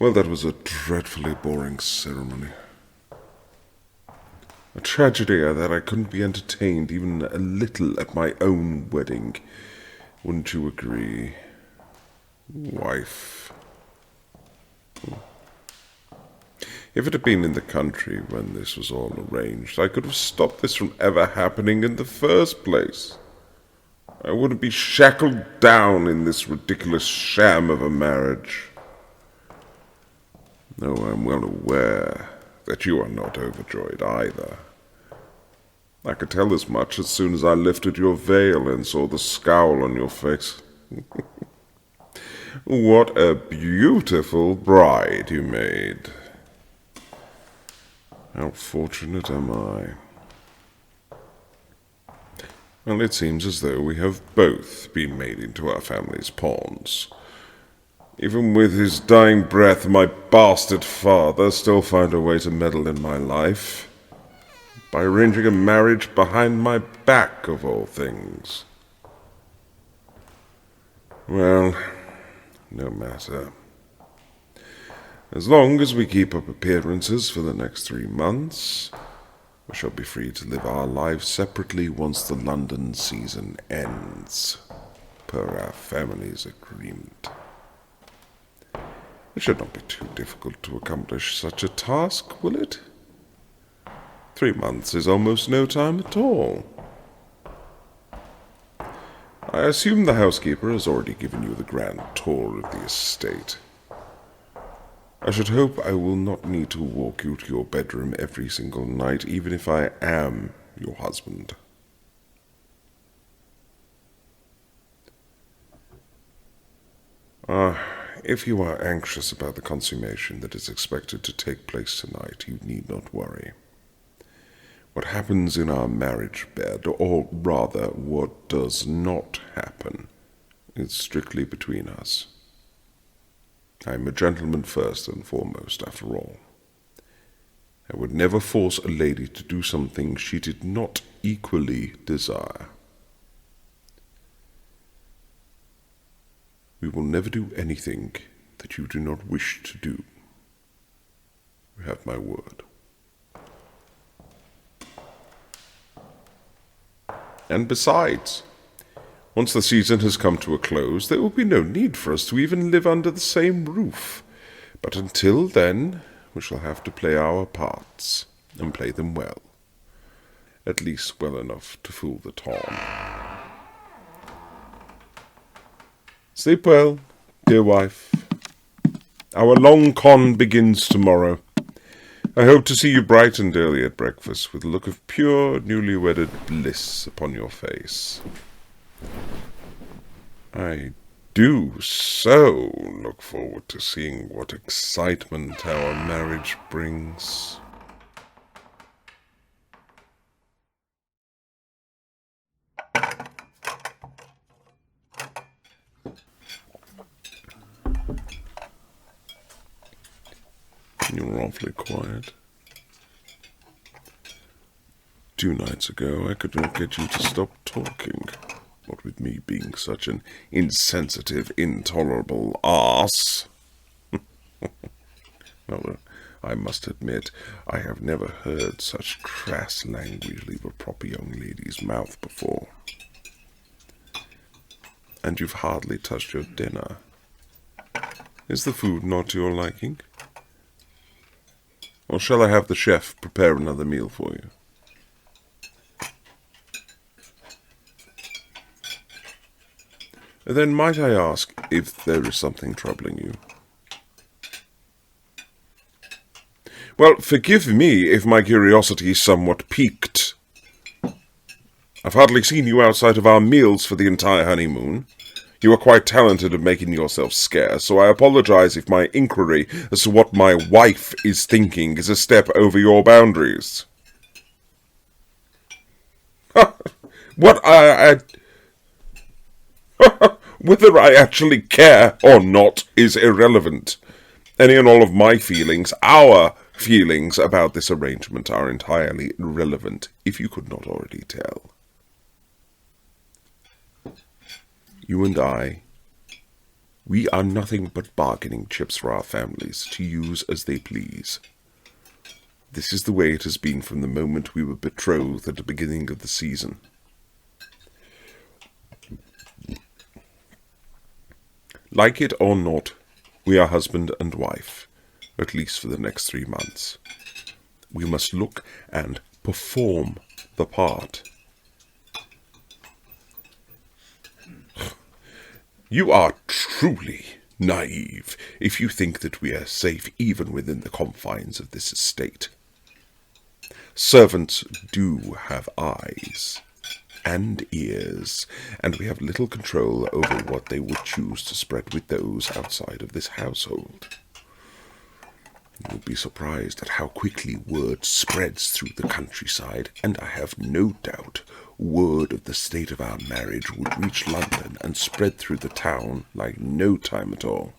Well, that was a dreadfully boring ceremony. A tragedy that I couldn't be entertained even a little at my own wedding. Wouldn't you agree, wife? If it had been in the country when this was all arranged, I could have stopped this from ever happening in the first place. I wouldn't be shackled down in this ridiculous sham of a marriage. No, I'm well aware that you are not overjoyed either. I could tell as much as soon as I lifted your veil and saw the scowl on your face. What a beautiful bride you made. How fortunate am I. Well, it seems as though we have both been made into our family's pawns. Even with his dying breath, my bastard father still found a way to meddle in my life. By arranging a marriage behind my back, of all things. Well, no matter. As long as we keep up appearances for the next 3 months, we shall be free to live our lives separately once the London season ends, per our family's agreement. It should not be too difficult to accomplish such a task, will it? 3 months is almost no time at all. I assume the housekeeper has already given you the grand tour of the estate. I should hope I will not need to walk you to your bedroom every single night, even if I am your husband. If you are anxious about the consummation that is expected to take place tonight, you need not worry. What happens in our marriage bed, or rather what does not happen, is strictly between us. I am a gentleman first and foremost, after all. I would never force a lady to do something she did not equally desire. We will never do anything that you do not wish to do. You have my word. And besides, once the season has come to a close, there will be no need for us to even live under the same roof. But until then, we shall have to play our parts, and play them well. At least well enough to fool the Tom. Sleep well, dear wife. Our long con begins tomorrow. I hope to see you bright and early at breakfast, with a look of pure, newly-wedded bliss upon your face. I do so look forward to seeing what excitement our marriage brings. You were awfully quiet. 2 nights ago, I could not get you to stop talking. What with me being such an insensitive, intolerable arse. Well, I must admit, I have never heard such crass language leave a proper young lady's mouth before. And you've hardly touched your dinner. Is the food not to your liking? Or shall I have the chef prepare another meal for you? Then might I ask if there is something troubling you? Well, forgive me if my curiosity is somewhat piqued. I've hardly seen you outside of our meals for the entire honeymoon. You are quite talented at making yourself scarce, so I apologize if my inquiry as to what my wife is thinking is a step over your boundaries. What Whether I actually care or not is irrelevant. Any and all of my feelings, our feelings about this arrangement are entirely irrelevant, if you could not already tell. You and I We are nothing but bargaining chips for our families, to use as they please. This is the way it has been from the moment we were betrothed at the beginning of the season. Like it or not, we are husband and wife, at least for the next 3 months. We must look and perform the part. You are truly naive if you think that we are safe even within the confines of this estate. Servants do have eyes and ears, and we have little control over what they would choose to spread with those outside of this household. You will be surprised at how quickly word spreads through the countryside, and I have no doubt word of the state of our marriage would reach London and spread through the town like no time at all.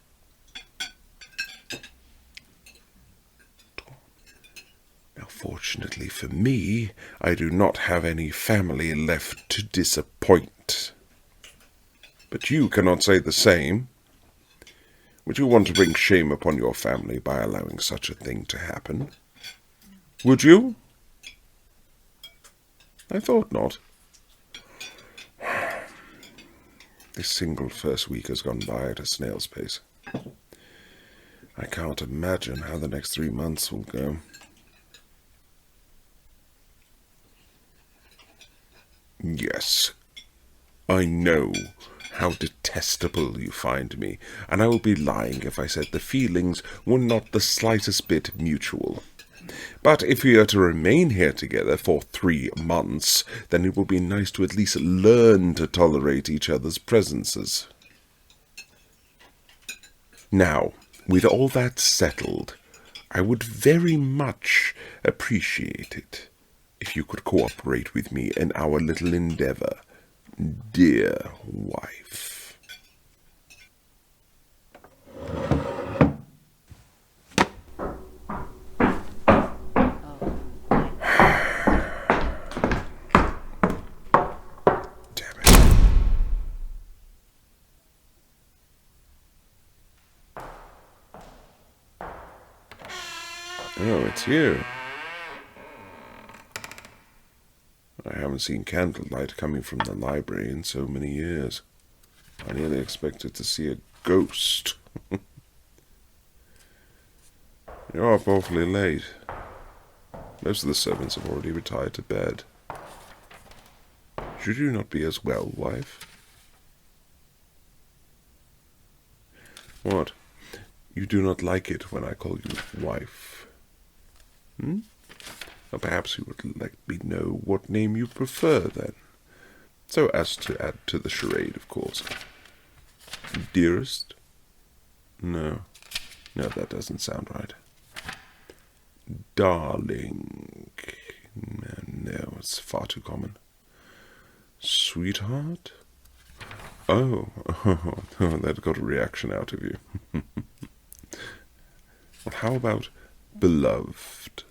Now, fortunately for me, I do not have any family left to disappoint. But you cannot say the same. Would you want to bring shame upon your family by allowing such a thing to happen? Would you? I thought not. This single first week has gone by at a snail's pace. I can't imagine how the next 3 months will go. Yes, I know how detestable you find me, and I would be lying if I said the feelings were not the slightest bit mutual. But if we are to remain here together for 3 months, then it will be nice to at least learn to tolerate each other's presences. Now, with all that settled, I would very much appreciate it if you could cooperate with me in our little endeavor, dear wife. Damn it. Oh, it's you. I haven't seen candlelight coming from the library in so many years. I nearly expected to see a ghost. You're up awfully late. Most of the servants have already retired to bed. Should you not be as well, wife? What? You do not like it when I call you wife? Or perhaps you would let me know what name you prefer, then, so as to add to the charade, of course. Dearest? No, that doesn't sound right. Darling? No, it's far too common. Sweetheart? Oh, that got a reaction out of you. Well, how about beloved?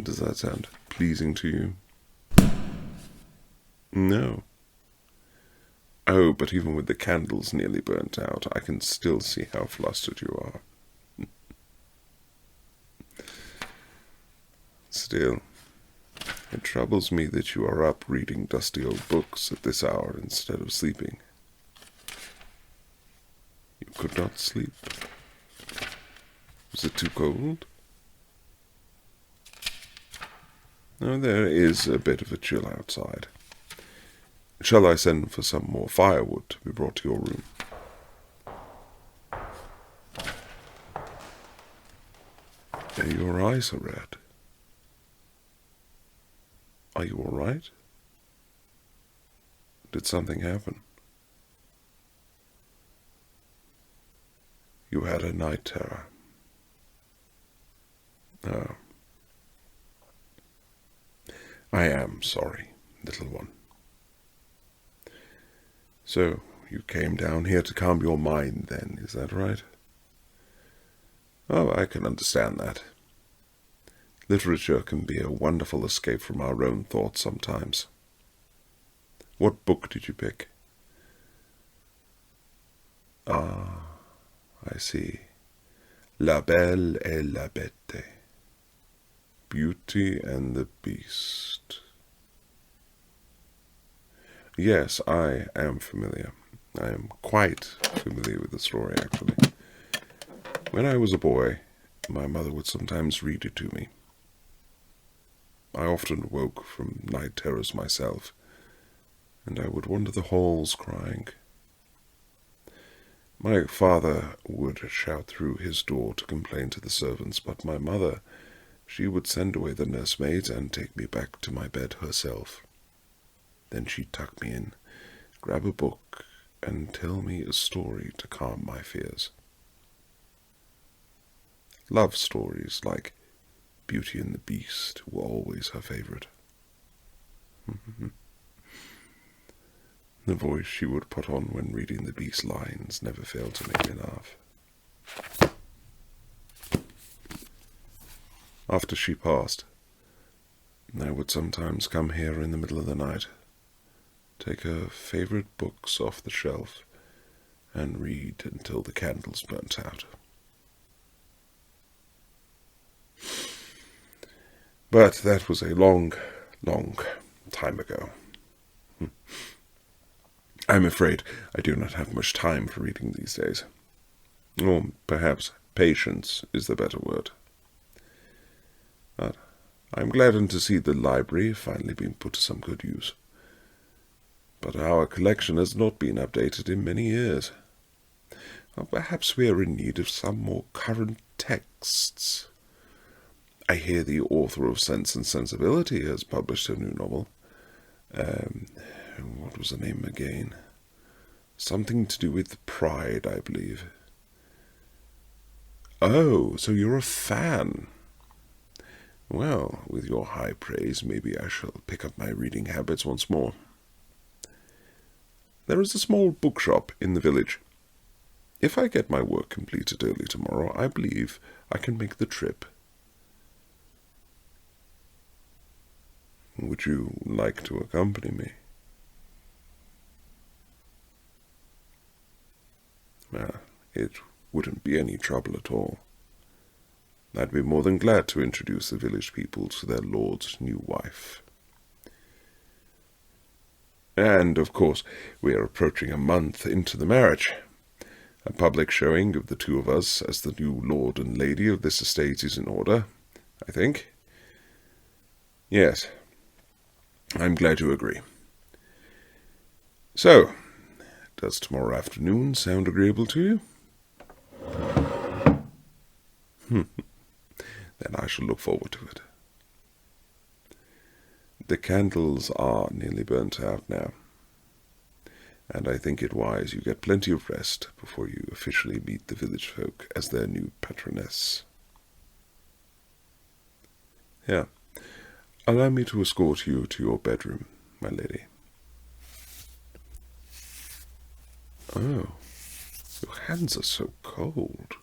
Does that sound pleasing to you? No. Oh, but even with the candles nearly burnt out, I can still see how flustered you are. Still, it troubles me that you are up reading dusty old books at this hour instead of sleeping. You could not sleep. Was it too cold? No, there is a bit of a chill outside. Shall I send for some more firewood to be brought to your room? Your eyes are red. Are you all right? Did something happen? You had a night terror. Oh. I am sorry, little one. So, you came down here to calm your mind, then, is that right? Oh, I can understand that. Literature can be a wonderful escape from our own thoughts sometimes. What book did you pick? Ah, I see. La Belle et la Bête. Beauty and the Beast. Yes, I am familiar. I am quite familiar with the story, actually. When I was a boy, my mother would sometimes read it to me. I often woke from night terrors myself, and I would wander the halls crying. My father would shout through his door to complain to the servants, but my mother, she would send away the nursemaids and take me back to my bed herself. Then she'd tuck me in, grab a book, and tell me a story to calm my fears. Love stories like Beauty and the Beast were always her favorite. The voice she would put on when reading the Beast lines never failed to make me laugh. After she passed, I would sometimes come here in the middle of the night, take her favorite books off the shelf, and read until the candles burnt out. But that was a long, long time ago. I'm afraid I do not have much time for reading these days. Or perhaps patience is the better word. But I'm gladdened to see the library finally being put to some good use. But our collection has not been updated in many years. Well, perhaps we are in need of some more current texts. I hear the author of Sense and Sensibility has published a new novel. What was the name again? Something to do with pride, I believe. Oh, so you're a fan. Well, with your high praise, maybe I shall pick up my reading habits once more. There is a small bookshop in the village. If I get my work completed early tomorrow, I believe I can make the trip. Would you like to accompany me? It wouldn't be any trouble at all. I'd be more than glad to introduce the village people to their lord's new wife. And, of course, we are approaching a month into the marriage. A public showing of the two of us as the new lord and lady of this estate is in order, I think. Yes, I'm glad you agree. So, does tomorrow afternoon sound agreeable to you? Then I shall look forward to it. The candles are nearly burnt out now, and I think it wise you get plenty of rest before you officially meet the village folk as their new patroness. Here, allow me to escort you to your bedroom, my lady. Oh, your hands are so cold.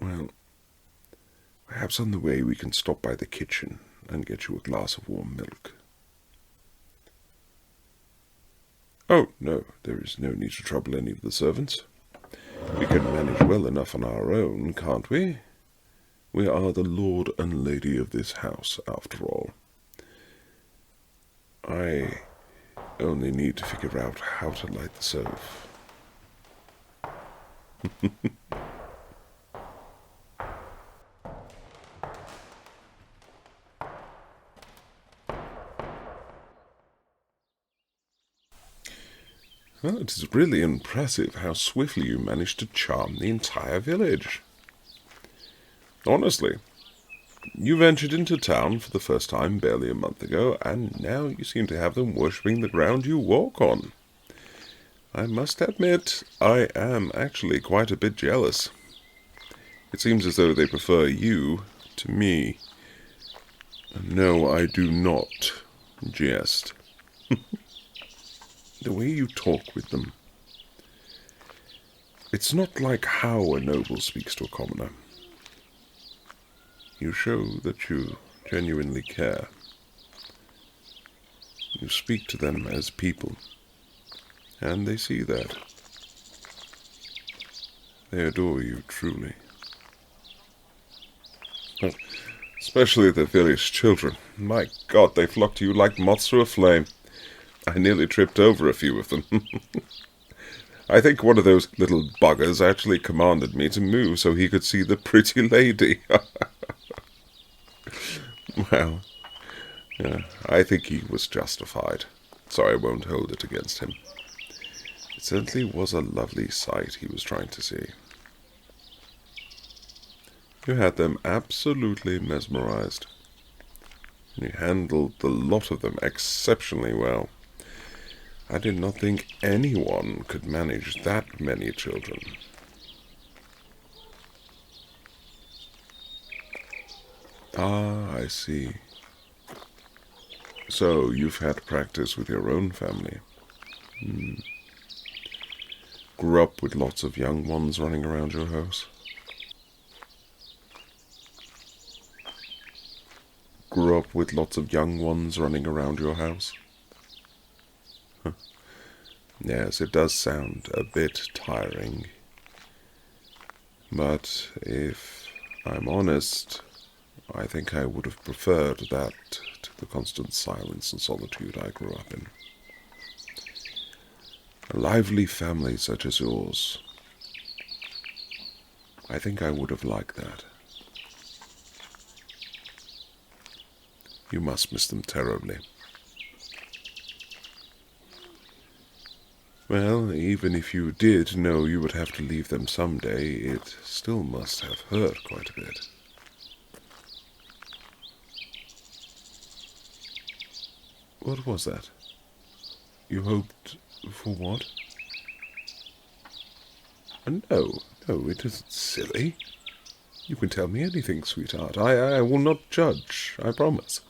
Well, perhaps on the way we can stop by the kitchen and get you a glass of warm milk. Oh, no, there is no need to trouble any of the servants. We can manage well enough on our own, can't we? We are the lord and lady of this house, after all. I only need to figure out how to light the stove. Well, it is really impressive how swiftly you managed to charm the entire village. Honestly, you ventured into town for the first time barely a month ago, and now you seem to have them worshipping the ground you walk on. I must admit, I am actually quite a bit jealous. It seems as though they prefer you to me. No, I do not jest. The way you talk with them. It's not like how a noble speaks to a commoner. You show that you genuinely care. You speak to them as people. And they see that. They adore you, truly. But especially the village children. My God, they flock to you like moths to a flame. I nearly tripped over a few of them. I think one of those little buggers actually commanded me to move so he could see the pretty lady. Well, yeah, I think he was justified, so I won't hold it against him. It certainly was a lovely sight he was trying to see. You had them absolutely mesmerized. You handled the lot of them exceptionally well. I did not think anyone could manage that many children. Ah, I see. So you've had practice with your own family. Grew up with lots of young ones running around your house. Grew up with lots of young ones running around your house. Yes, it does sound a bit tiring. But if I'm honest, I think I would have preferred that to the constant silence and solitude I grew up in. A lively family such as yours, I think I would have liked that. You must miss them terribly. Well, even if you did know you would have to leave them someday, it still must have hurt quite a bit. What was that? You hoped for what? No, it isn't silly. You can tell me anything, sweetheart. I will not judge, I promise.